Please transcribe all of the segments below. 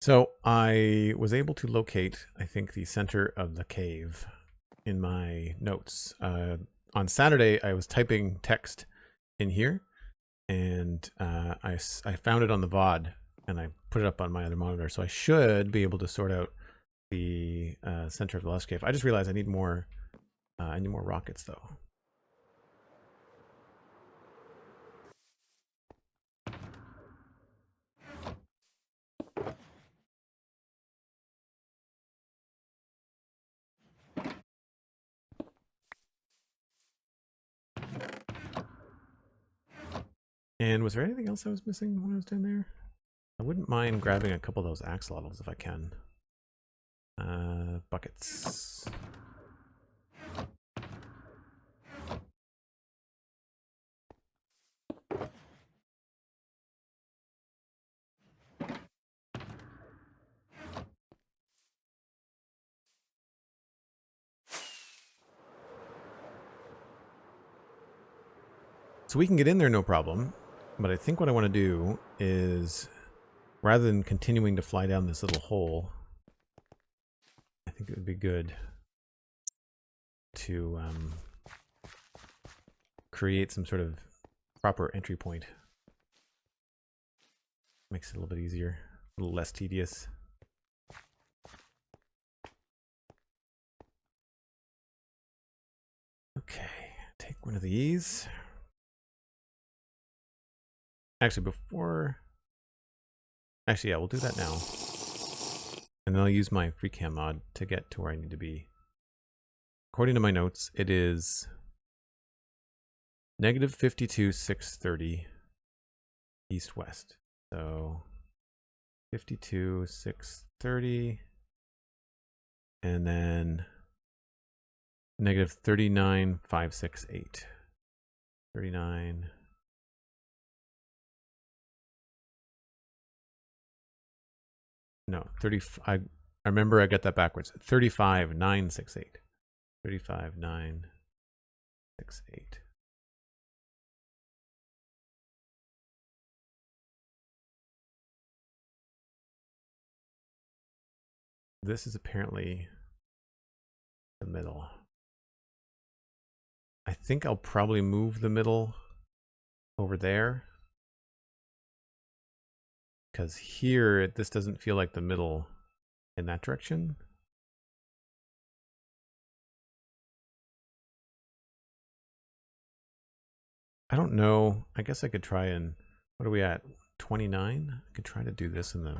So I was able to locate, I think, the center of the cave in my notes. On Saturday, I was typing text in here, and I found it on the VOD, and I put it up on my other monitor. So I should be able to sort out the center of the Lush cave. I just realized I need more rockets, though. And was there anything else I was missing when I was down there? I wouldn't mind grabbing a couple of those axolotls if I can. Buckets. So we can get in there no problem, but I think what I want to do is, rather than continuing to fly down this little hole, I think it would be good to create some sort of proper entry point. Makes it a little bit easier, a little less tedious. Okay, take one of these. Actually, yeah, we'll do that now. And then I'll use my free cam mod to get to where I need to be. According to my notes, it is negative 52,630 east-west. So 52,630, and then negative 39,568. 39. No, 30. I remember I got that backwards. 35,968. 35,968. This is apparently the middle. I think I'll probably move the middle over there, because here this doesn't feel like the middle in that direction. I don't know. I guess I could try and, what are we at? 29? I could try to do this in the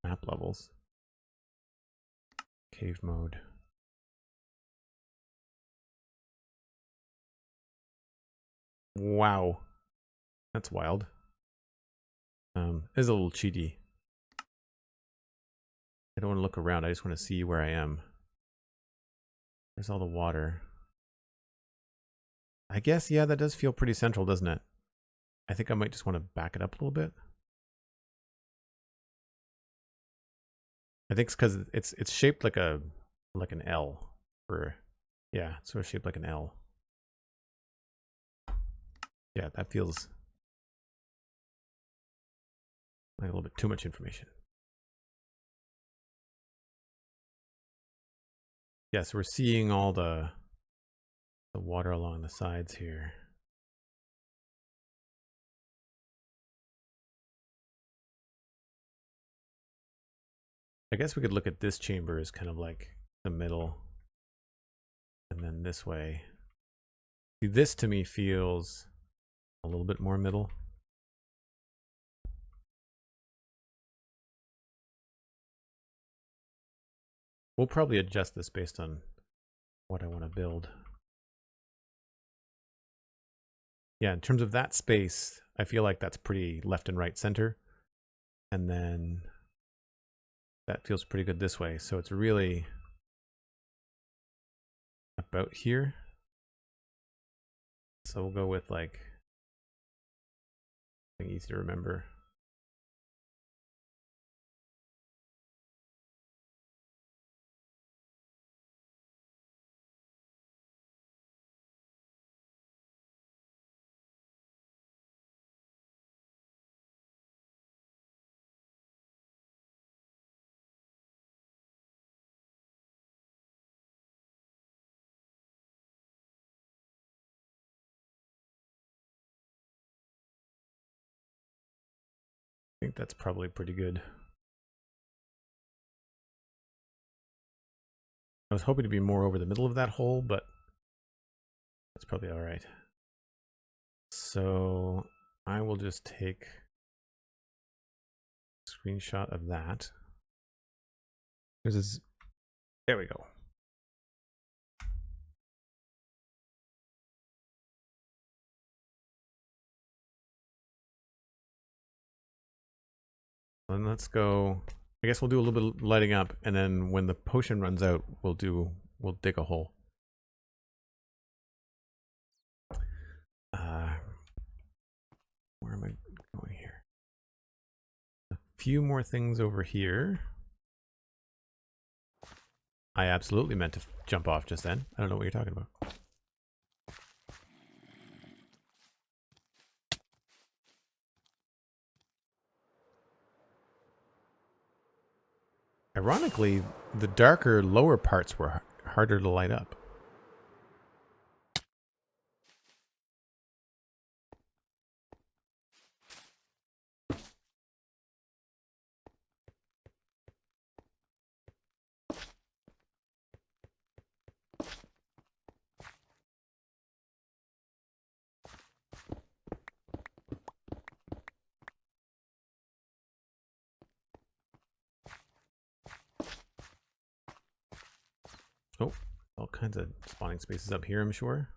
map levels. Cave mode. Wow. That's wild. It's a little cheaty. I don't want to look around. I just want to see where I am. There's all the water. I guess, yeah, that does feel pretty central, doesn't it? I think I might just want to back it up a little bit. I think it's because it's shaped like an L. Or, yeah, it's sort of shaped like an L. Yeah, that feels like a little bit too much information. Yeah, so we're seeing all the water along the sides here. I guess we could look at this chamber as kind of like the middle. And then this way. See, this to me feels a little bit more middle. We'll probably adjust this based on what I want to build. Yeah, in terms of that space, I feel like that's pretty left and right center. And then that feels pretty good this way. So it's really about here. So we'll go with like something easy to remember. think that's probably pretty good. I was hoping to be more over the middle of that hole, but that's probably all right. So I will just take a screenshot of that. There we go. And let's go. I guess we'll do a little bit of lighting up, and then when the potion runs out, we'll dig a hole. Where am I going here? A few more things over here. I absolutely meant to jump off just then. I don't know what you're talking about. Ironically, the darker lower parts were harder to light up. Oh, all kinds of spawning spaces up here, I'm sure.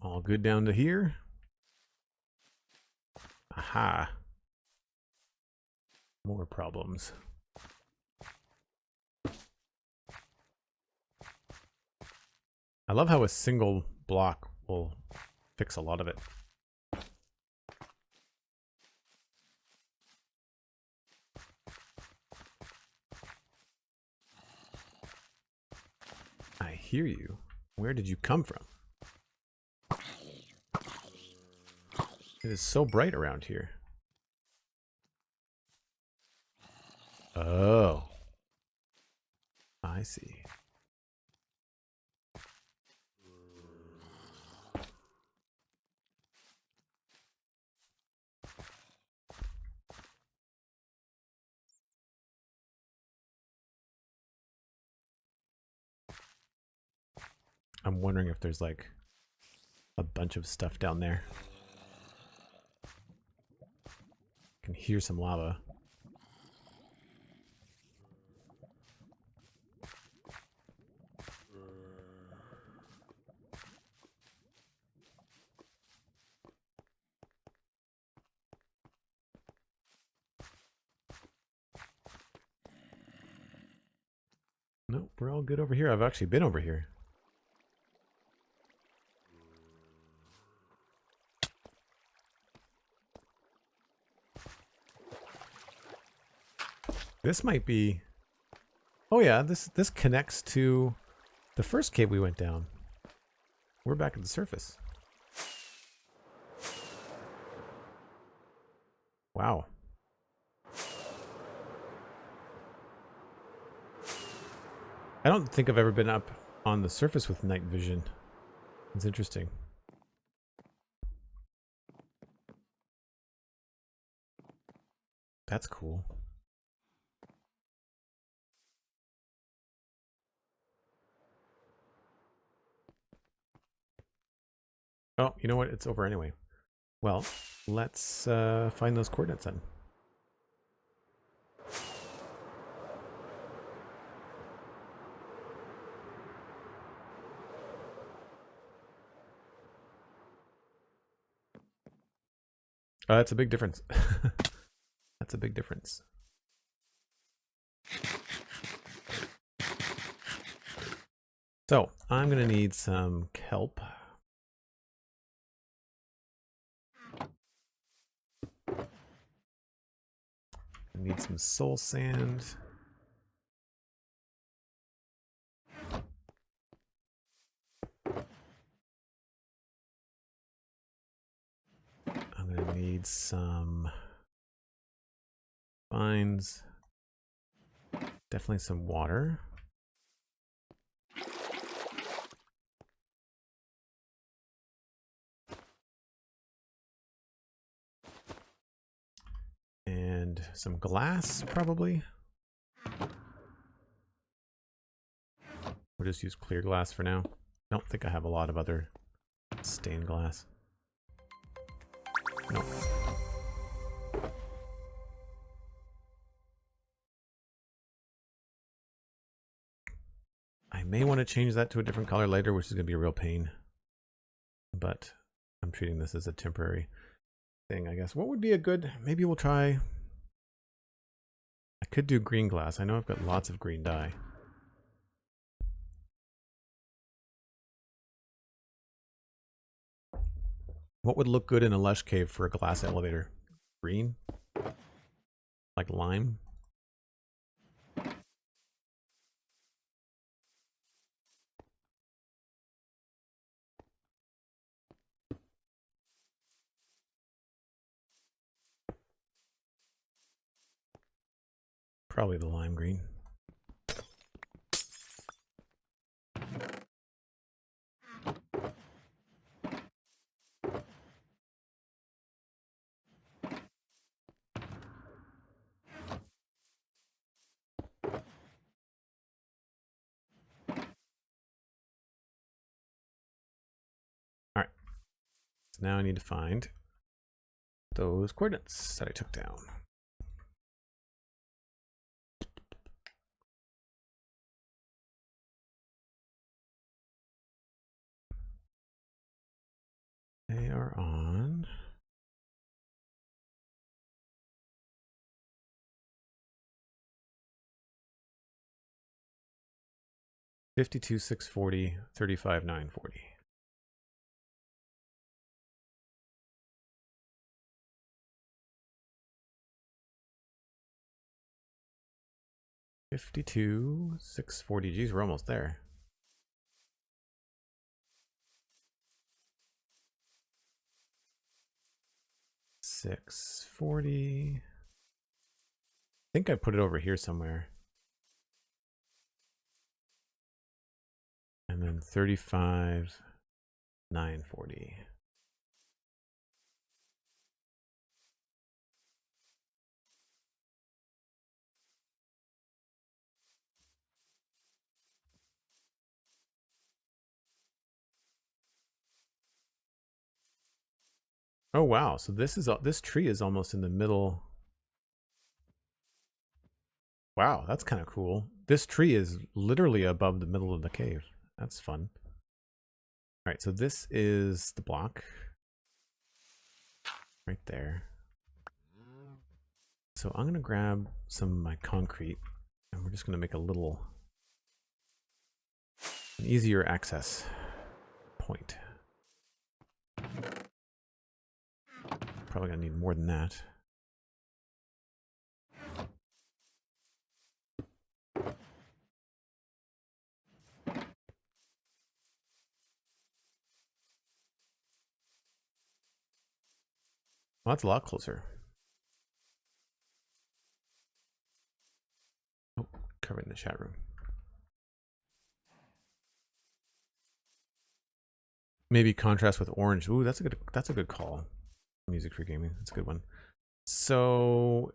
All good down to here. Aha. More problems. I love how a single block will fix a lot of it. I hear you. Where did you come from? It is so bright around here. Oh. I see. I'm wondering if there's like a bunch of stuff down there. I can hear some lava. Nope, we're all good over here. I've actually been over here. This might be... Oh yeah, this connects to the first cave we went down. We're back at the surface. Wow. I don't think I've ever been up on the surface with night vision. It's interesting. That's cool. Oh, you know what? It's over anyway. Well, let's find those coordinates then. That's a big difference. That's a big difference. So, I'm going to need some kelp. I need some soul sand. need some vines. Definitely some water. And some glass, probably. We'll just use clear glass for now. I don't think I have a lot of other stained glass. No. I may want to change that to a different color later, which is going to be a real pain. But I'm treating this as a temporary thing, I guess. What would be a good... Maybe we'll try... I could do green glass. I know I've got lots of green dye. What would look good in a lush cave for a glass elevator? Green? Like lime? Probably the lime green. Alright. So now I need to find those coordinates that I took down. They are on 52, 640, 35, 940. $52, 640. Geez, we're almost there. $640. I think I put it over here somewhere. And then 35, 940. Oh wow, so this tree is almost in the middle. Wow, that's kind of cool. This tree is literally above the middle of the cave. That's fun. All right, so this is the block right there. So I'm going to grab some of my concrete and we're just going to make a little an easier access point. Probably going to need more than that. Well, that's a lot closer. Oh, covering the chat room. Maybe contrast with orange. Ooh, that's a good call. Music for gaming. That's a good one. So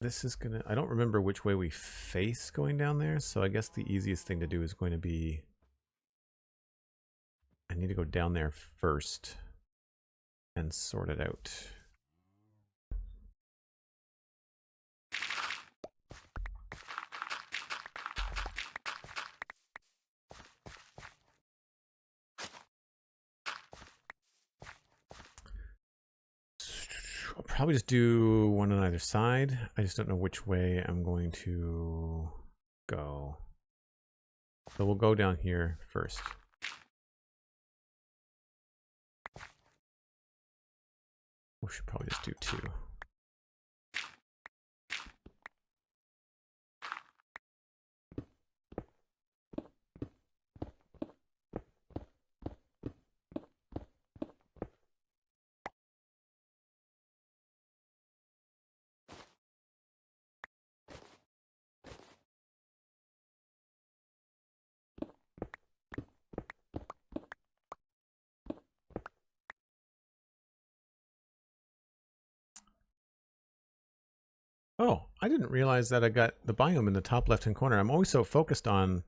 this is gonna, I don't remember which way we face going down there, so I guess the easiest thing to do is going to be, I need to go down there first and sort it out. I'll probably just do one on either side. I just don't know which way I'm going to go. So we'll go down here first. We should probably just do two. Oh, I didn't realize that I got the biome in the top left-hand corner. I'm always so focused on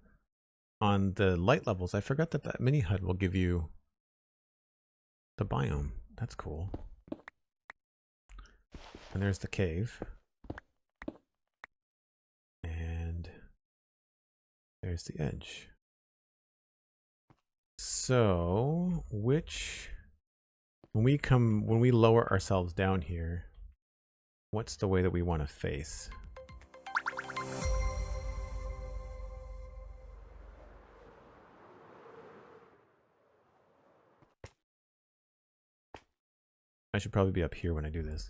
the light levels. I forgot that that mini HUD will give you the biome. That's cool. And there's the cave. And there's the edge. So, when we lower ourselves down here, what's the way that we want to face? I should probably be up here when I do this.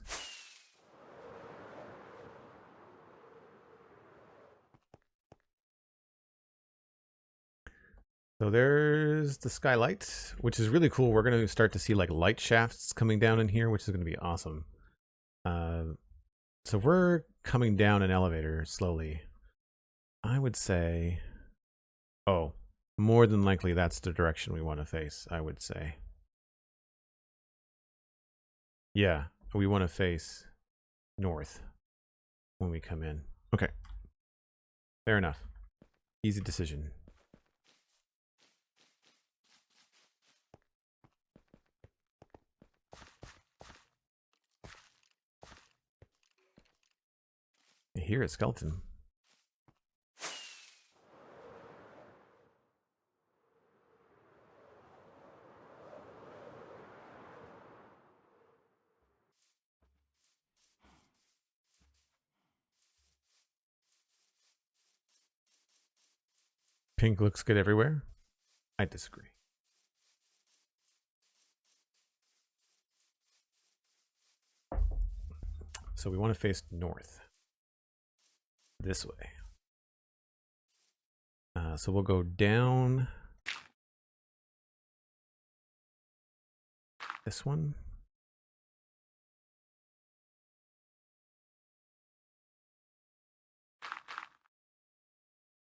So there's the skylight, which is really cool. We're going to start to see like light shafts coming down in here, which is going to be awesome. So we're coming down an elevator slowly. I would say, oh, more than likely that's the direction we want to face, I would say. Yeah, we want to face north when we come in. Okay. Fair enough. Easy decision. I hear a skeleton. Pink looks good everywhere. I disagree. So we want to face north. This way. So we'll go down this one.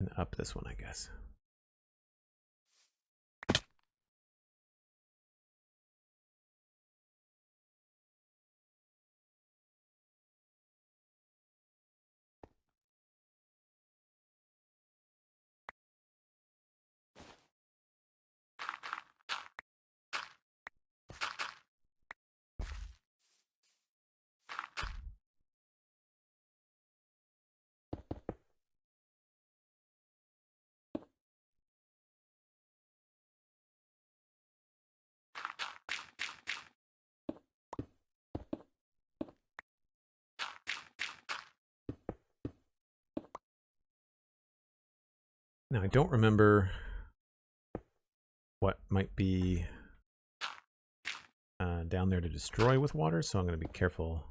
And up this one, I guess. Now, I don't remember what might be down there to destroy with water, so I'm going to be careful.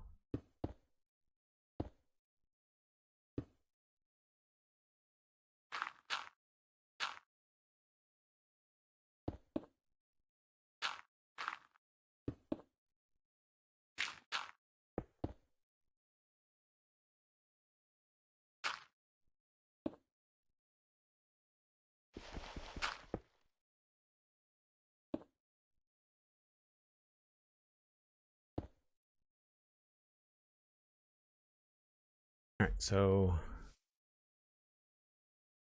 All right, so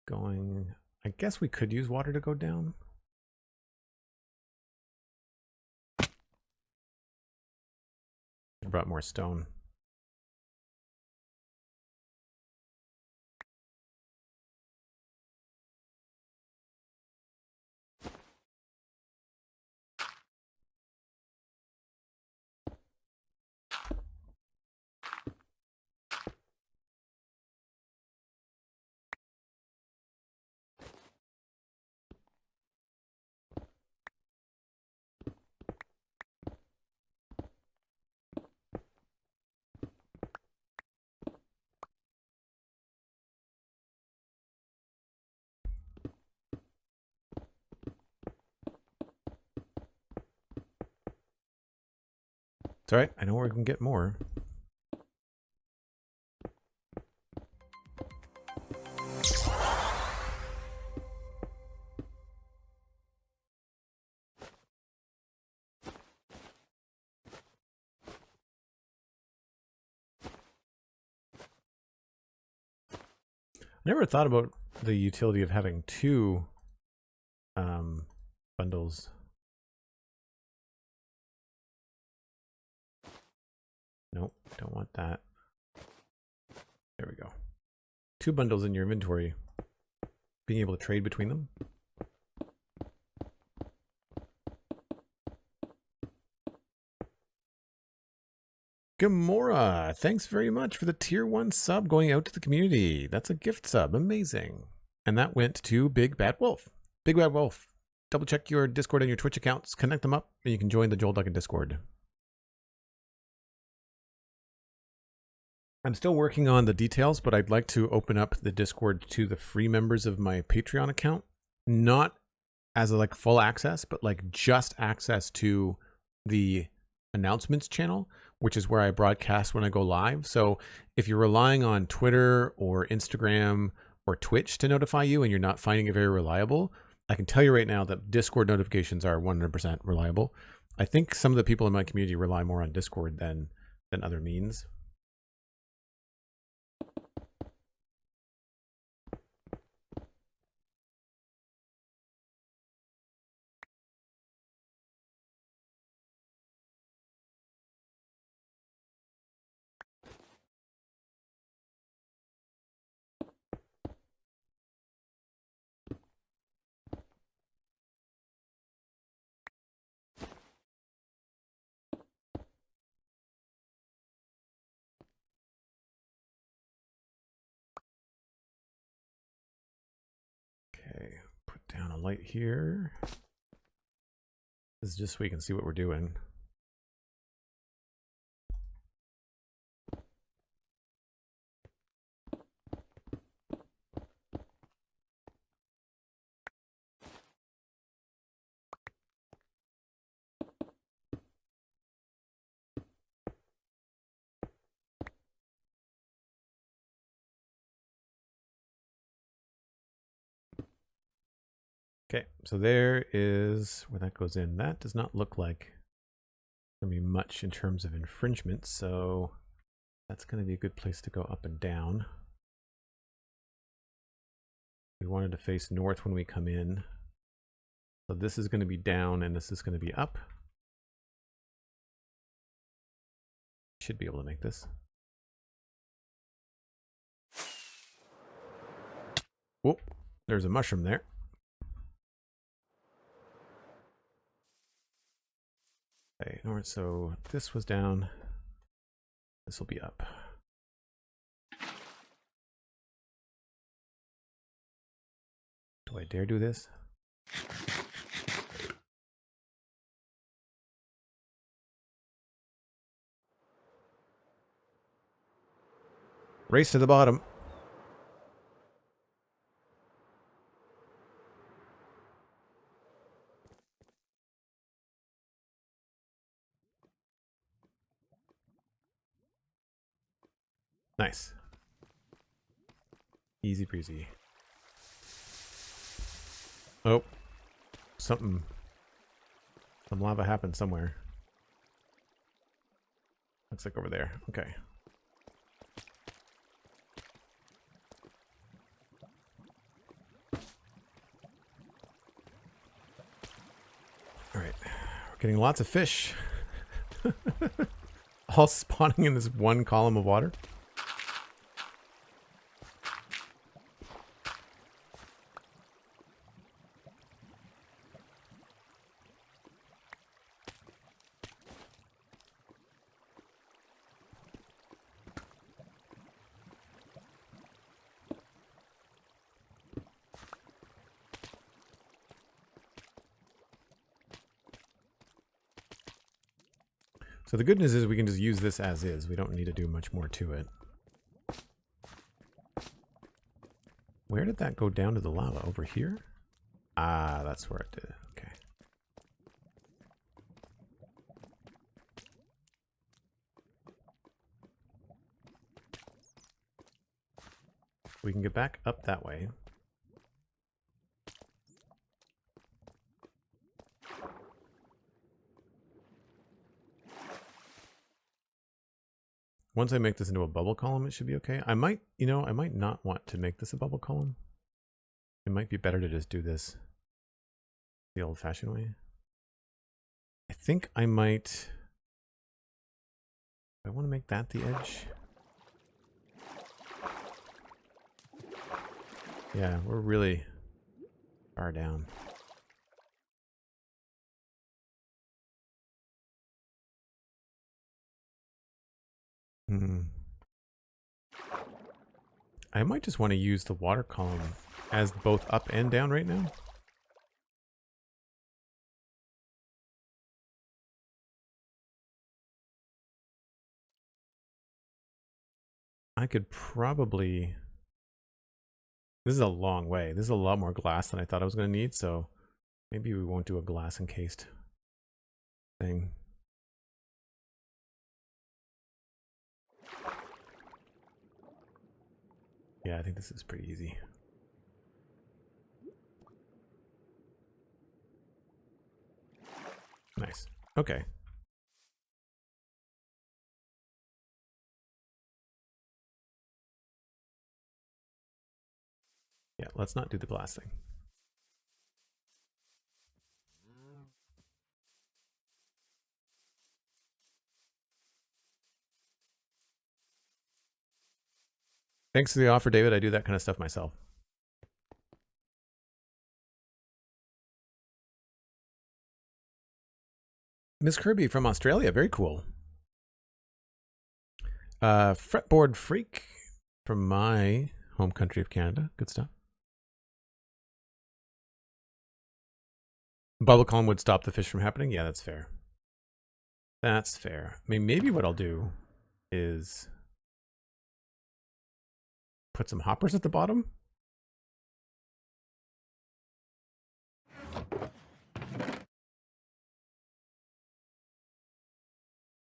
going, I guess we could use water to go down. I brought more stone. It's all right. I know where we can get more. never thought about the utility of having two bundles. Nope, don't want that. There we go. Two bundles in your inventory. Being able to trade between them. Gamora, thanks very much for the tier 1 sub going out to the community. That's a gift sub. Amazing. And that went to Big Bad Wolf. Big Bad Wolf, double check your Discord and your Twitch accounts, connect them up, and you can join the Joel Duggan Discord. I'm still working on the details, but I'd like to open up the Discord to the free members of my Patreon account. Not as a like full access, but like just access to the announcements channel, which is where I broadcast when I go live. So if you're relying on Twitter or Instagram or Twitch to notify you and you're not finding it very reliable, I can tell you right now that Discord notifications are 100% reliable. I think some of the people in my community rely more on Discord than other means. Okay, put down a light here. This is just so we can see what we're doing. Okay, so there is where that goes in. That does not look like going to be much in terms of infringement, so that's going to be a good place to go up and down. We wanted to face north when we come in. So this is going to be down and this is going to be up. Should be able to make this. Whoop, there's a mushroom there. Okay, north, so this was down. This will be up. Do I dare do this? Race to the bottom. Nice. Easy breezy. Oh, some lava happened somewhere. Looks like over there. Okay. All right, we're getting lots of fish. All spawning in this one column of water. So the good news is we can just use this as is. We don't need to do much more to it. Where did that go down to the lava? Over here? Ah, that's where it did. Okay. We can get back up that way. once I make this into a bubble column, it should be okay. I might, you know, I might not want to make this a bubble column. It might be better to just do this the old-fashioned way. I think I might... I want to make that the edge. Yeah, we're really far down. I might just want to use the water column as both up and down right now. I could probably... This is a long way. This is a lot more glass than I thought I was going to need, so maybe we won't do a glass encased thing. Yeah, I think this is pretty easy. Nice. Okay. Yeah, let's not do the glass thing. Thanks for the offer, David. I do that kind of stuff myself. Miss Kirby from Australia. Very cool. Fretboard Freak from my home country of Canada. Good stuff. Bubble column would stop the fish from happening. Yeah, that's fair. That's fair. I mean, maybe what I'll do is put some hoppers at the bottom.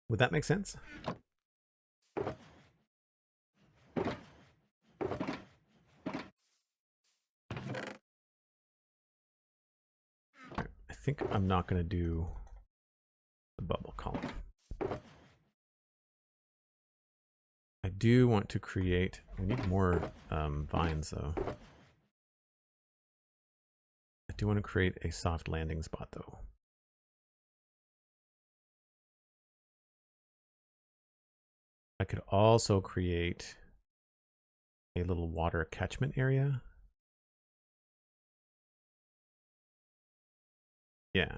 Would that make sense? I think I'm not going to do the bubble column. I do want to create, we need more vines though. I do want to create a soft landing spot though. I could also create a little water catchment area. Yeah.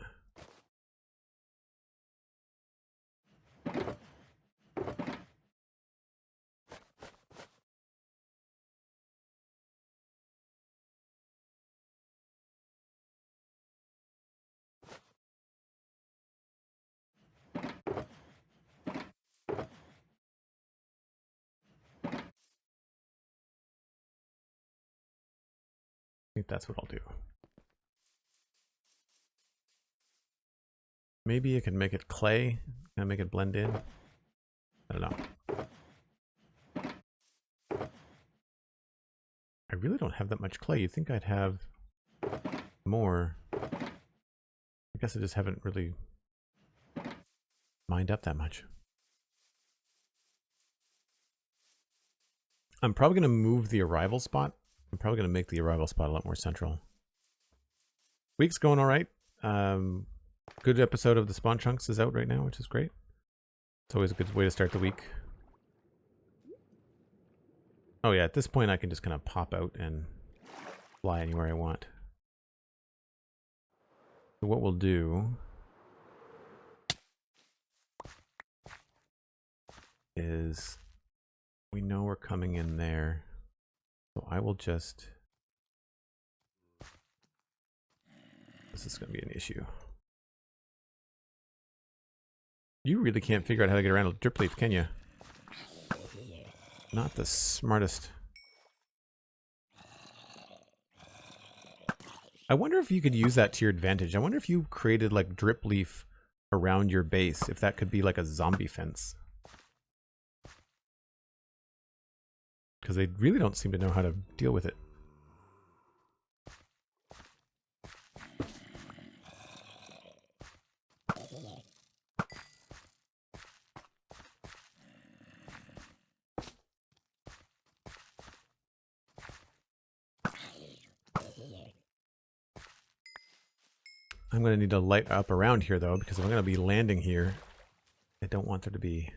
I think that's what I'll do. Maybe I can make it clay. Can I make it blend in? I don't know. I really don't have that much clay. You'd think I'd have more. I guess I just haven't really mined up that much. I'm probably going to move the arrival spot. I'm probably going to make the arrival spot a lot more central. Week's going all right. Good episode of the Spawn Chunks is out right now, which is great. It's always a good way to start the week. Oh yeah, at this point I can just kind of pop out and fly anywhere I want. So what we'll do is, we know we're coming in there, so I will just... This is going to be an issue. You really can't figure out how to get around a drip leaf, can you? Not the smartest. I wonder if you could use that to your advantage. I wonder if you created like drip leaf around your base, if that could be like a zombie fence. Because they really don't seem to know how to deal with it. I'm going to need to light up around here, though, because if I'm going to be landing here, I don't want there to be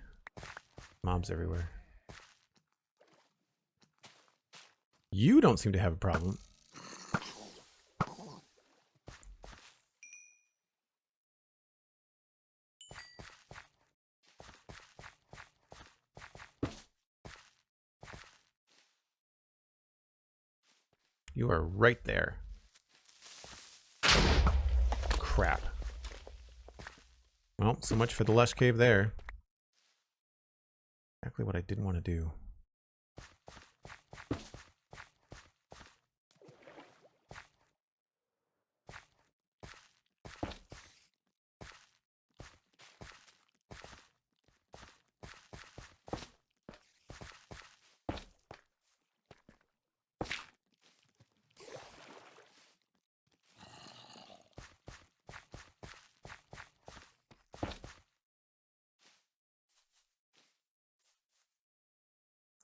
mobs everywhere. You don't seem to have a problem. You are right there. Crap. Well, so much for the Lush cave there. Exactly what I didn't want to do.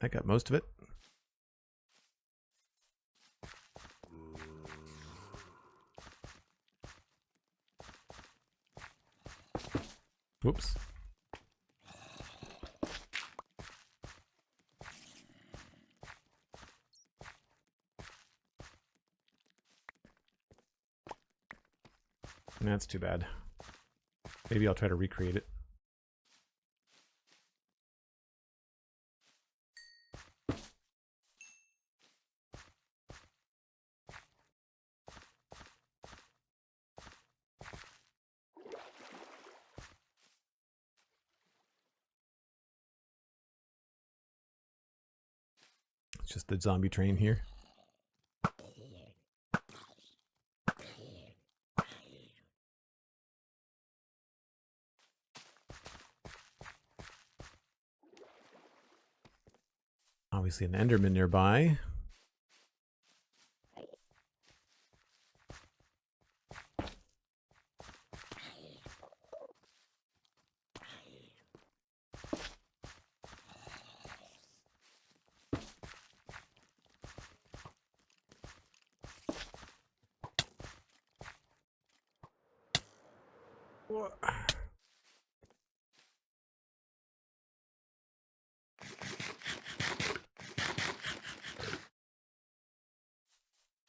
I got most of it. Whoops. That's too bad. Maybe I'll try to recreate it. It's just the zombie train here. Obviously an Enderman nearby.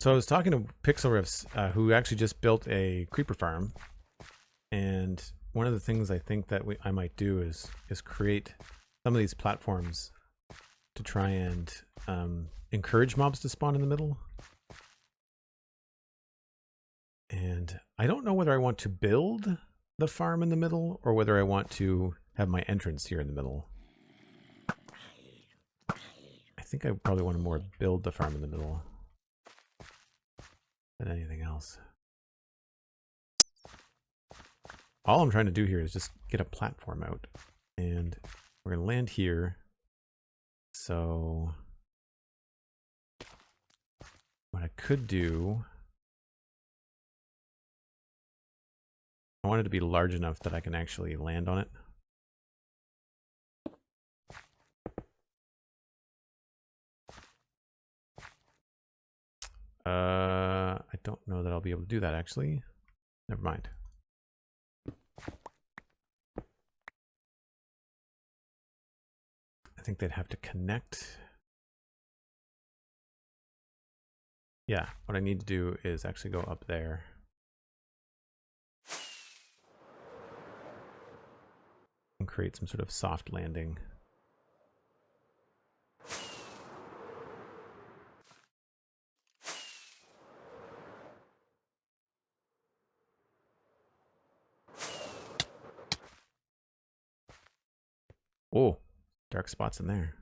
So I was talking to Pixel Riffs, who actually just built a creeper farm, and one of the things I think that I might do is create some of these platforms to try and encourage mobs to spawn in the middle. And I don't know whether I want to build the farm in the middle or whether I want to have my entrance here in the middle. I think I probably want to more build the farm in the middle than anything else. All I'm trying to do here is just get a platform out, and we're going to land here. So what I could do, I want it to be large enough that I can actually land on it. I don't know that I'll be able to do that, actually. Never mind. I think they'd have to connect. Yeah, what I need to do is actually go up there. And create some sort of soft landing. Oh, dark spots in there.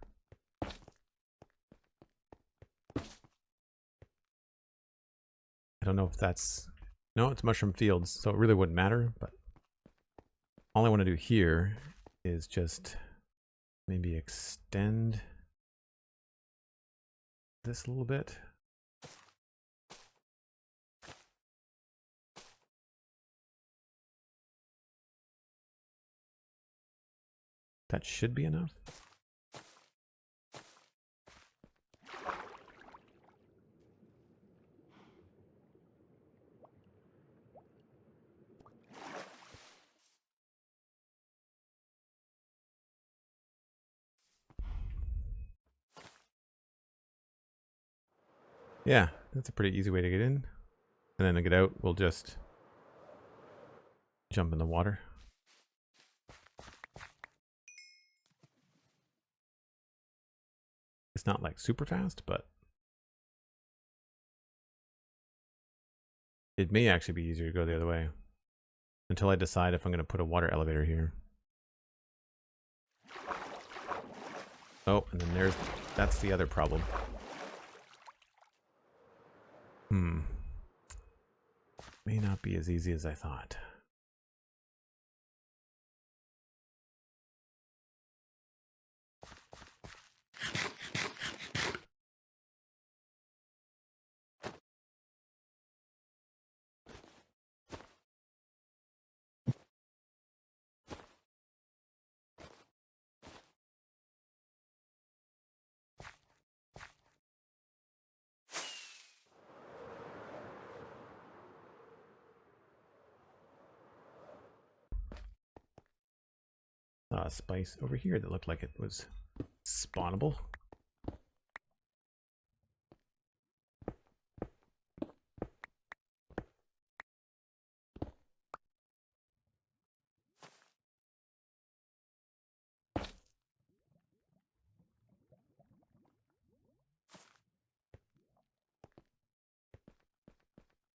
I don't know if that's... No, it's mushroom fields, so it really wouldn't matter, but all I want to do here is just maybe extend this a little bit. That should be enough. Yeah, that's a pretty easy way to get in. And then to get out, we'll just jump in the water. It's not like super fast, but it may actually be easier to go the other way until I decide if I'm going to put a water elevator here. Oh, and then that's the other problem. May not be as easy as I thought. Saw a spice over here that looked like it was spawnable.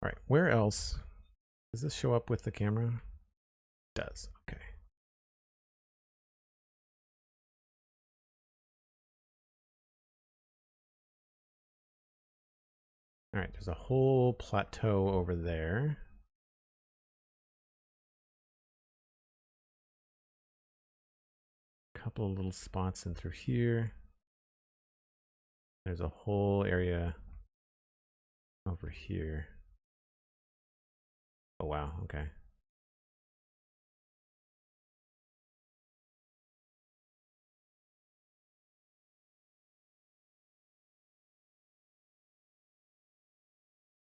All right, where else does this show up with the camera? It does. Okay. All right, there's a whole plateau over there. A couple of little spots in through here. There's a whole area over here. Oh, wow. Okay.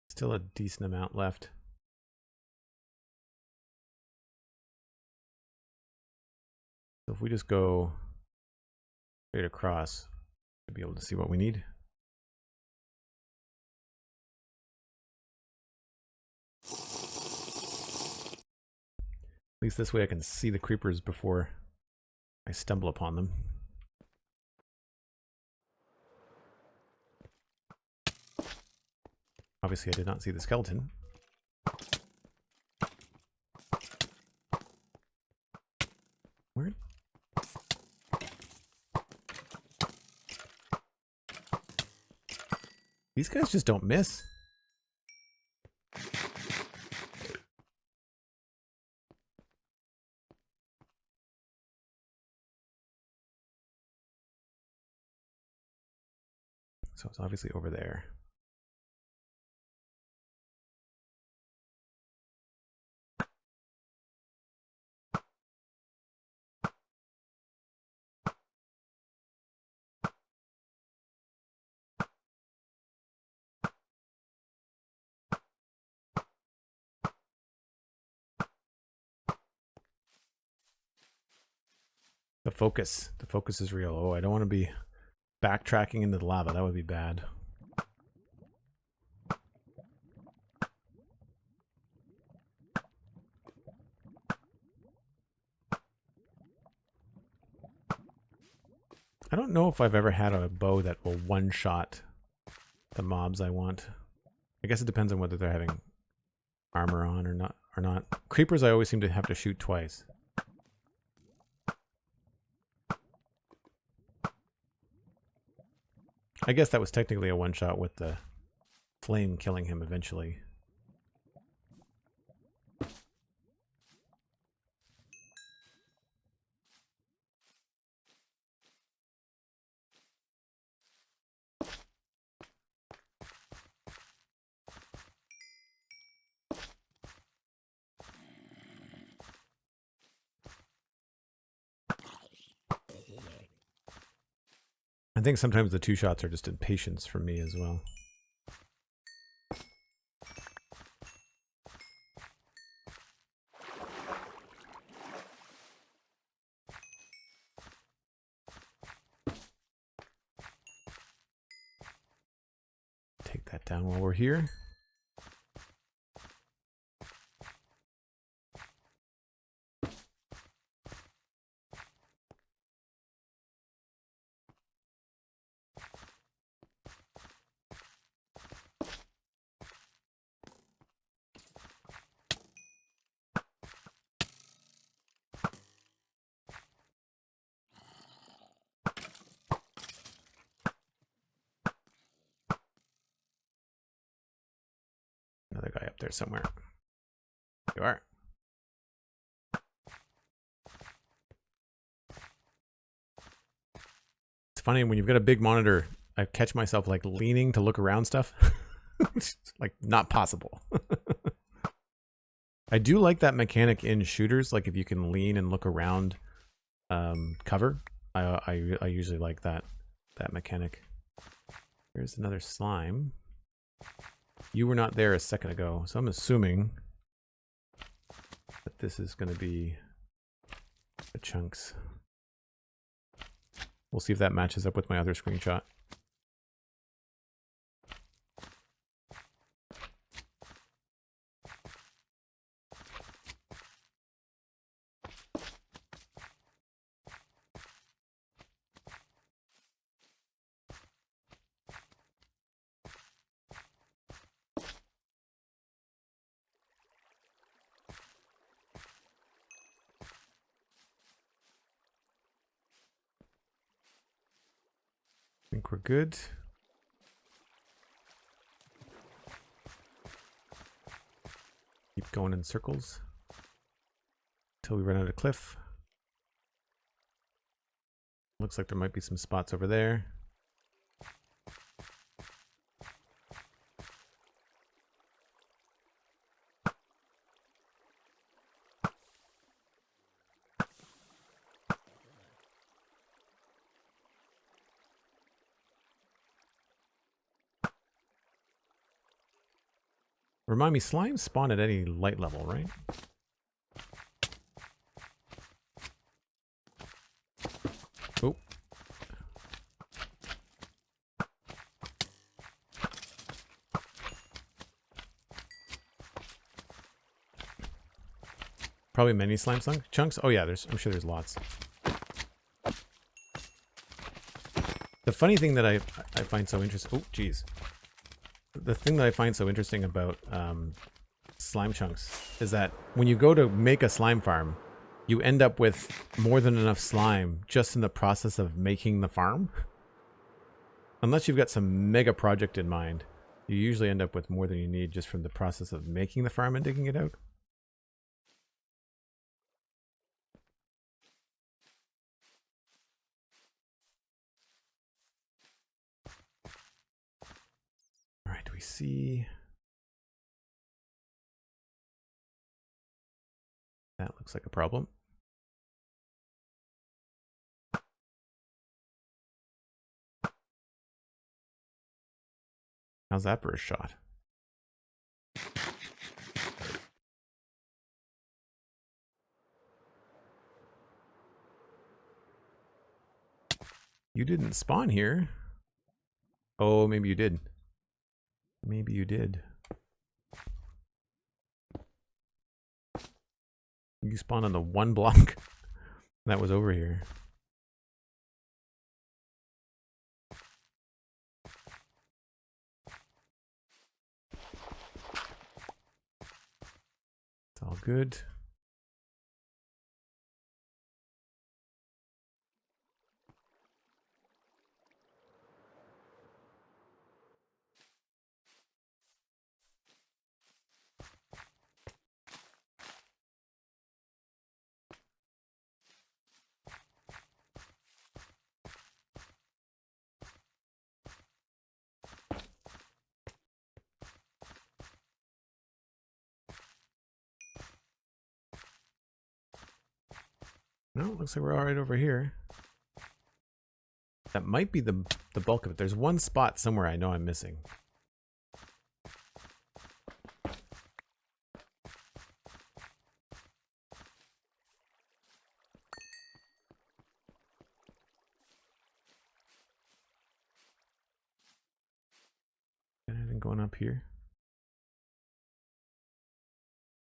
Still a decent amount left. So if we just go straight across, we'll be able to see what we need. At least this way I can see the creepers before I stumble upon them. Obviously I did not see the skeleton. Where? These guys just don't miss. So it's obviously over there. The focus is real. Oh, I don't want to be backtracking into the lava. That would be bad. I don't know if I've ever had a bow that will one-shot the mobs I want. I guess it depends on whether they're having armor on or not. Creepers I always seem to have to shoot twice. I guess that was technically a one-shot with the flame killing him eventually. I think sometimes the two shots are just impatience for me as well. Take that down while we're here. Another guy up there somewhere. You are. It's funny when you've got a big monitor, I catch myself like leaning to look around stuff. It's like not possible. I do like that mechanic in shooters. Like if you can lean and look around cover, I usually like that mechanic. Here's another slime. You were not there a second ago, so I'm assuming that this is going to be the chunks. We'll see if that matches up with my other screenshot. I think we're good. Keep going in circles until we run out of cliff. Looks like there might be some spots over there. Remind me, slimes spawn at any light level, right? Oh. Probably many slime chunks. Oh yeah, I'm sure there's lots. The funny thing that I find so interesting. Oh, geez. The thing that I find so interesting about slime chunks is that when you go to make a slime farm, you end up with more than enough slime just in the process of making the farm. Unless you've got some mega project in mind, you usually end up with more than you need just from the process of making the farm and digging it out. All right, do we see? That looks like a problem. How's that for a shot? You didn't spawn here. Oh, maybe you did. Maybe you did. You spawned on the one block that was over here. It's all good. No, looks like we're all right over here. That might be the bulk of it. There's one spot somewhere I know I'm missing. Anything going up here?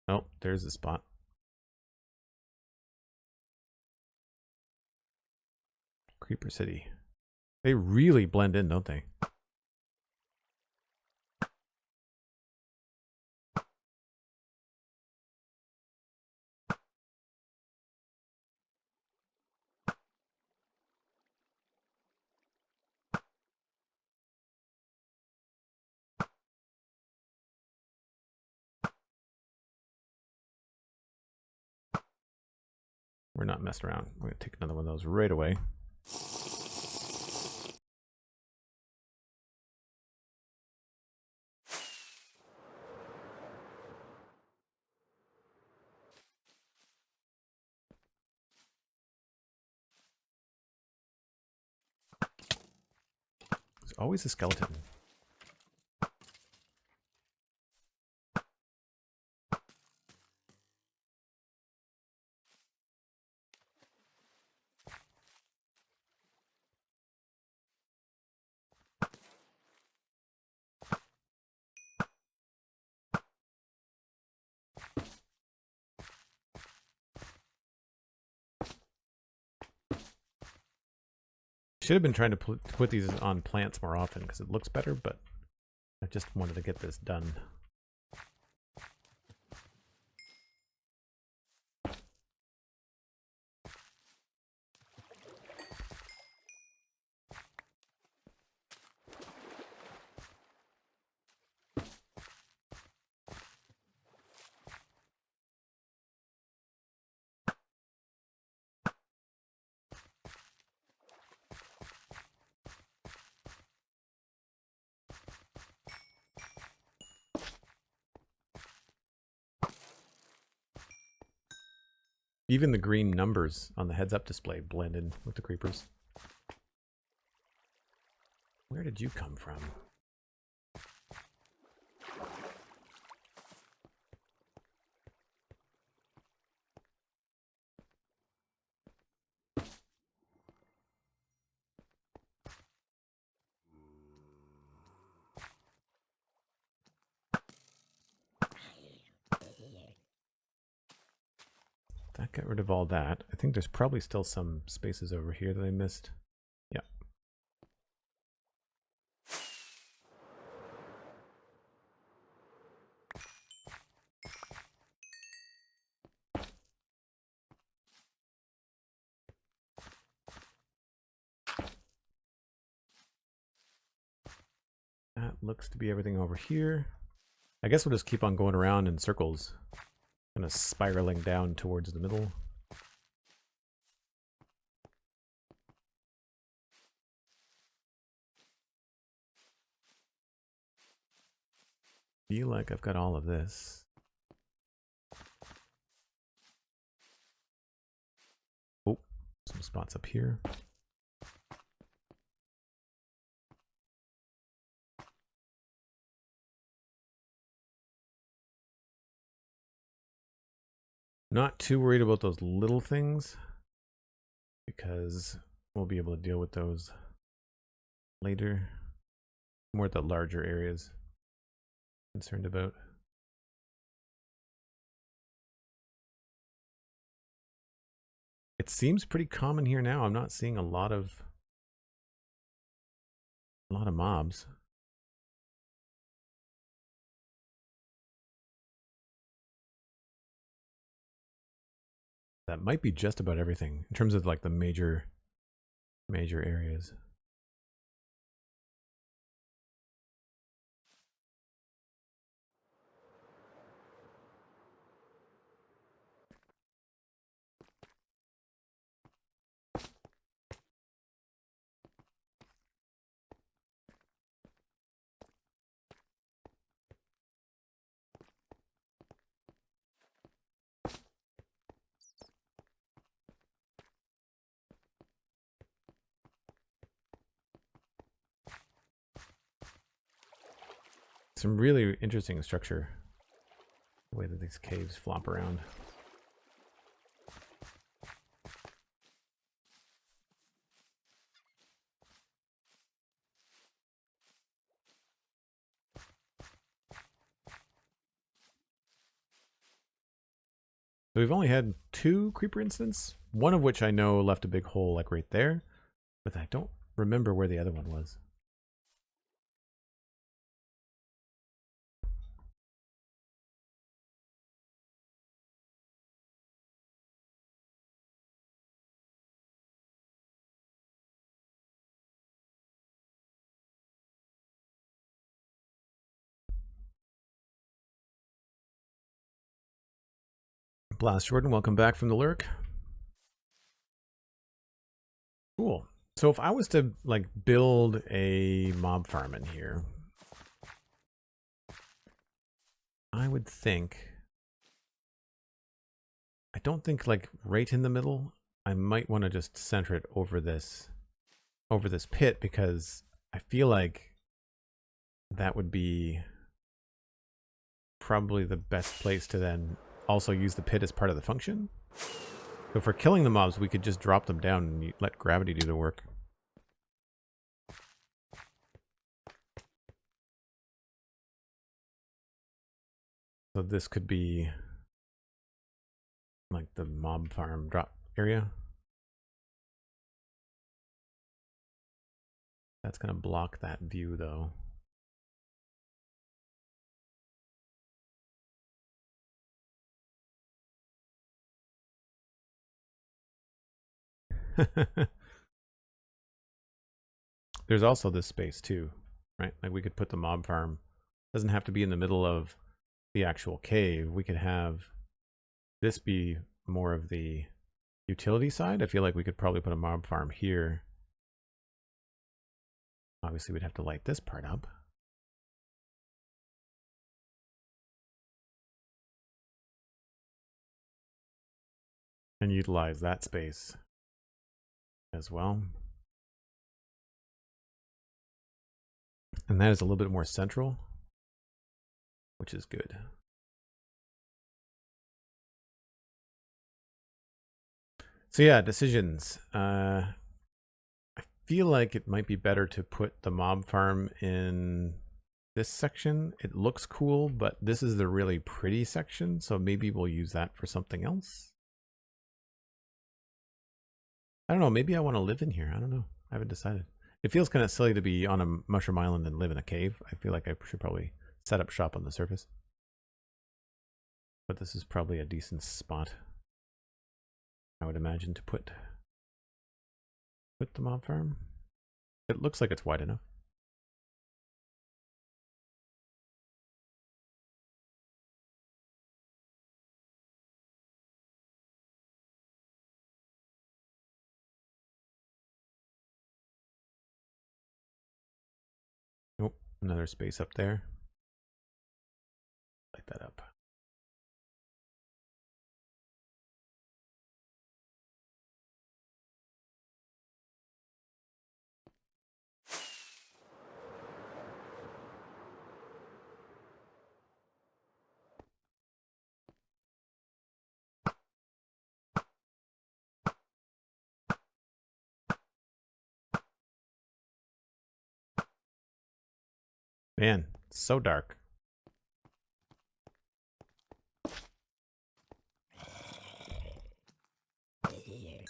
Oh, there's the spot. Creeper City. They really blend in, don't they? We're not messing around. We're going to take another one of those right away. There's always a skeleton. Should have been trying to put these on plants more often because it looks better, but I just wanted to get this done. Even the green numbers on the heads-up display blend in with the creepers. Where did you come from? That got rid of all that. I think there's probably still some spaces over here that I missed. Yeah. That looks to be everything over here. I guess we'll just keep on going around in circles, kind of spiraling down towards the middle. Feel like I've got all of this. Oh, some spots up here. Not too worried about those little things because we'll be able to deal with those later. More at the larger areas I'm concerned about. It seems pretty common here now. I'm not seeing a lot of mobs. That might be just about everything in terms of like the major areas. Some really interesting structure, the way that these caves flop around. So we've only had 2 creeper incidents, one of which I know left a big hole like right there, but I don't remember where the other one was. Blast Jordan, welcome back from the lurk. Cool. So if I was to like build a mob farm in here, I would think, I don't think like right in the middle. I might want to just center it over this pit, because I feel like that would be probably the best place to then also use the pit as part of the function. So for killing the mobs, we could just drop them down and let gravity do the work. So this could be like the mob farm drop area. That's going to block that view though. There's also this space too, right? Like we could put the mob farm, doesn't have to be in the middle of the actual cave. We could have this be more of the utility side. I feel like we could probably put a mob farm here. Obviously we'd have to light this part up. And utilize that space as well. And that is a little bit more central, which is good. So yeah, decisions. I feel like it might be better to put the mob farm in this section. It looks cool, but this is the really pretty section, so maybe we'll use that for something else. I don't know, maybe I want to live in here. I don't know. I haven't decided. It feels kind of silly to be on a mushroom island and live in a cave. I feel like I should probably set up shop on the surface. But this is probably a decent spot, I would imagine, to put the mob farm. It looks like it's wide enough. Nope, another space up there. Light that up. Man, it's so dark. Did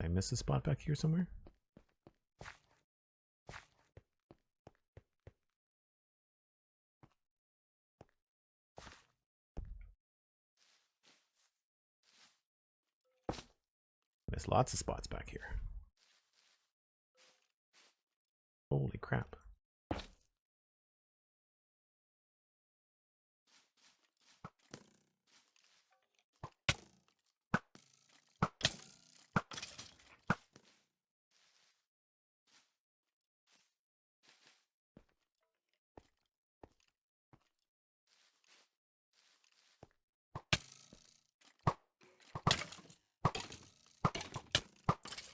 I miss a spot back here somewhere? Missed lots of spots back here. Holy crap.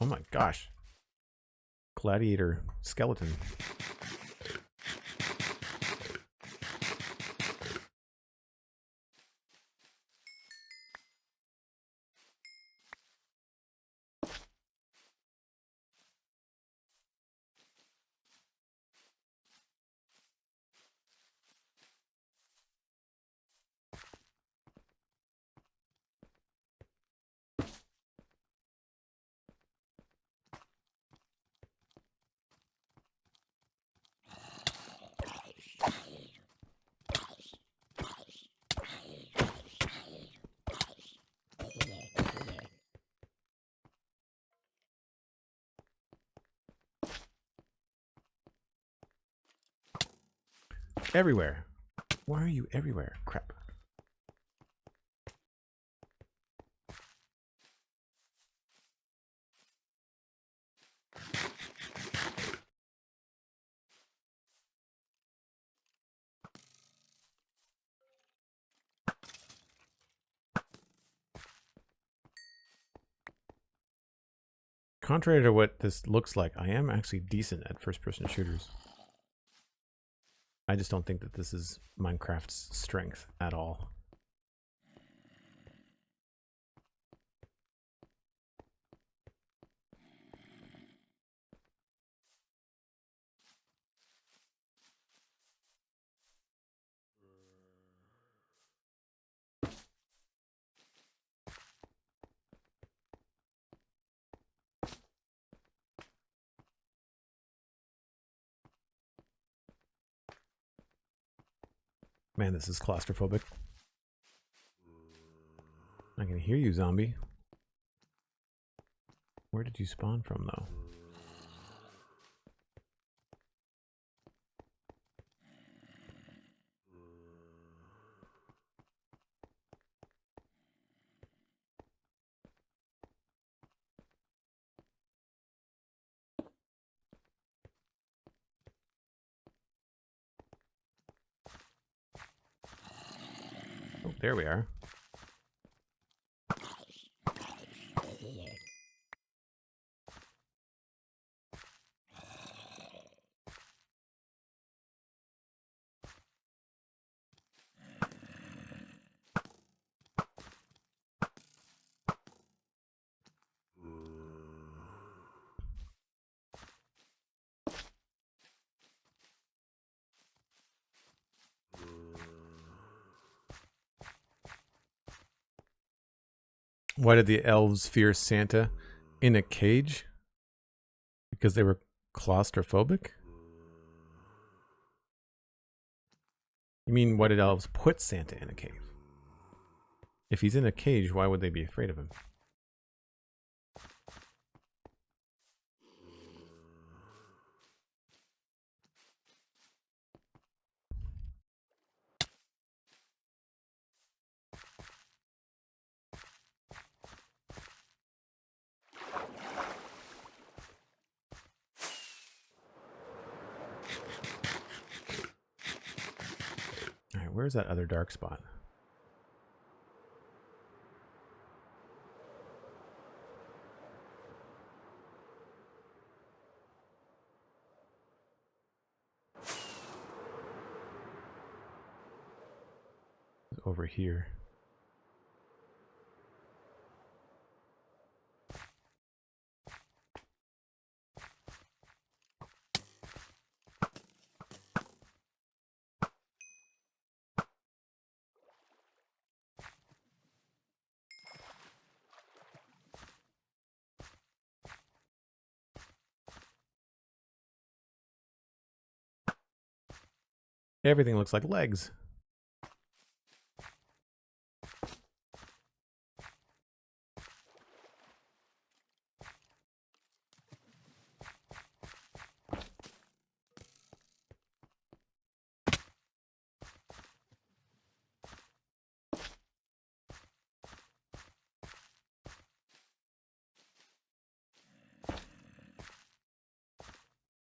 Oh my gosh. Gladiator skeleton. everywhere. Why are you everywhere? Crap. Contrary to what this looks like, I am actually decent at first-person shooters. I just don't think that this is Minecraft's strength at all. Man, this is claustrophobic. I can hear you, zombie. Where did you spawn from, though? Oh, there we are. Why did the elves fear Santa in a cage? Because they were claustrophobic? You mean, why did elves put Santa in a cave? If he's in a cage, why would they be afraid of him? Alright, where's that other dark spot? Over here. Everything looks like legs.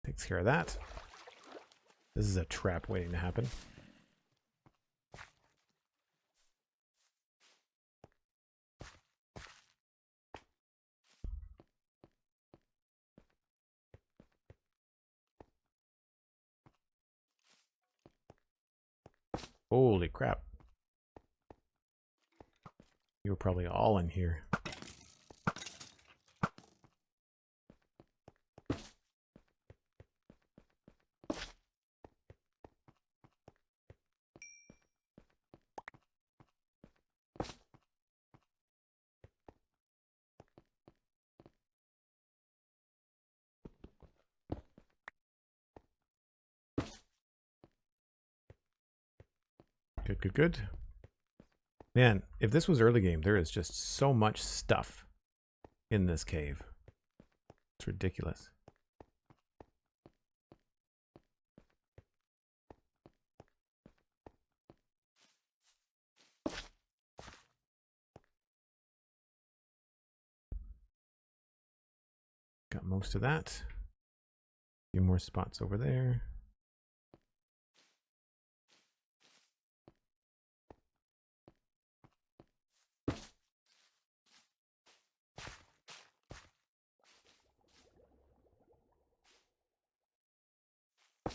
Takes care of that. This is a trap waiting to happen. Holy crap. You were probably all in here. Good, good, good. Man, if this was early game, there is just so much stuff in this cave. It's ridiculous. most of that. A few more spots over there. I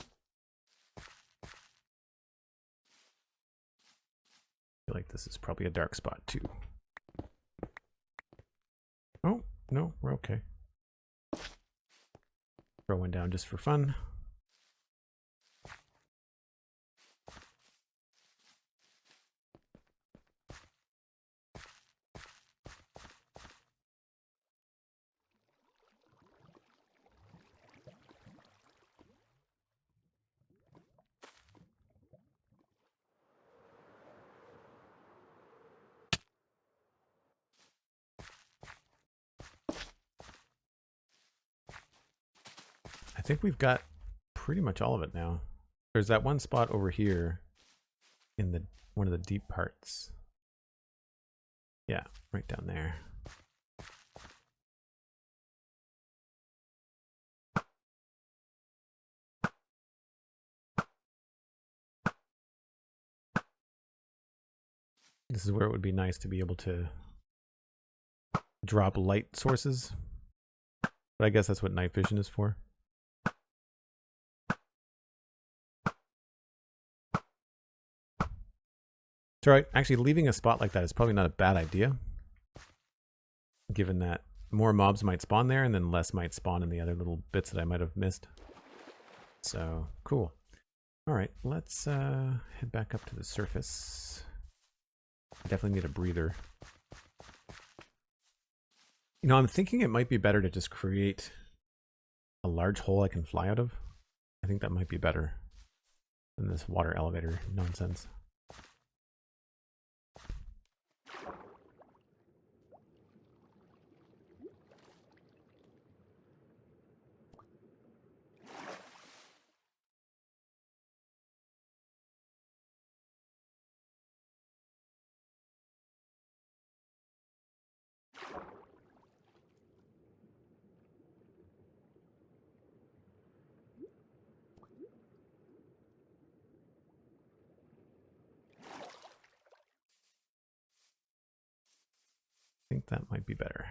feel like this is probably a dark spot too. Oh, no, we're okay. Throw one down just for fun. I think we've got pretty much all of it now. There's that one spot over here in the one of the deep parts. Yeah, right down there. This is where it would be nice to be able to drop light sources. But I guess that's what night vision is for. It's alright. Actually, leaving a spot like that is probably not a bad idea, given that more mobs might spawn there and then less might spawn in the other little bits that I might have missed. So, cool. Alright, let's head back up to the surface. I definitely need a breather. You know, I'm thinking it might be better to just create a large hole I can fly out of. I think that might be better than this water elevator nonsense. I think that might be better.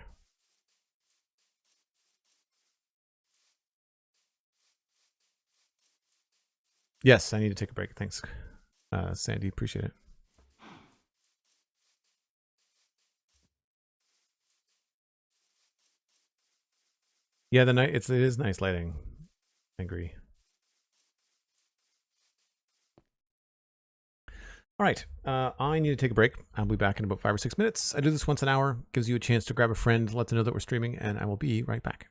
Yes, I need to take a break. Thanks, Sandy. Appreciate it. Yeah, the night it is nice lighting. I agree. All right, I need to take a break. I'll be back in about 5 or 6 minutes. I do this once an hour. Gives you a chance to grab a friend, let them know that we're streaming, and I will be right back.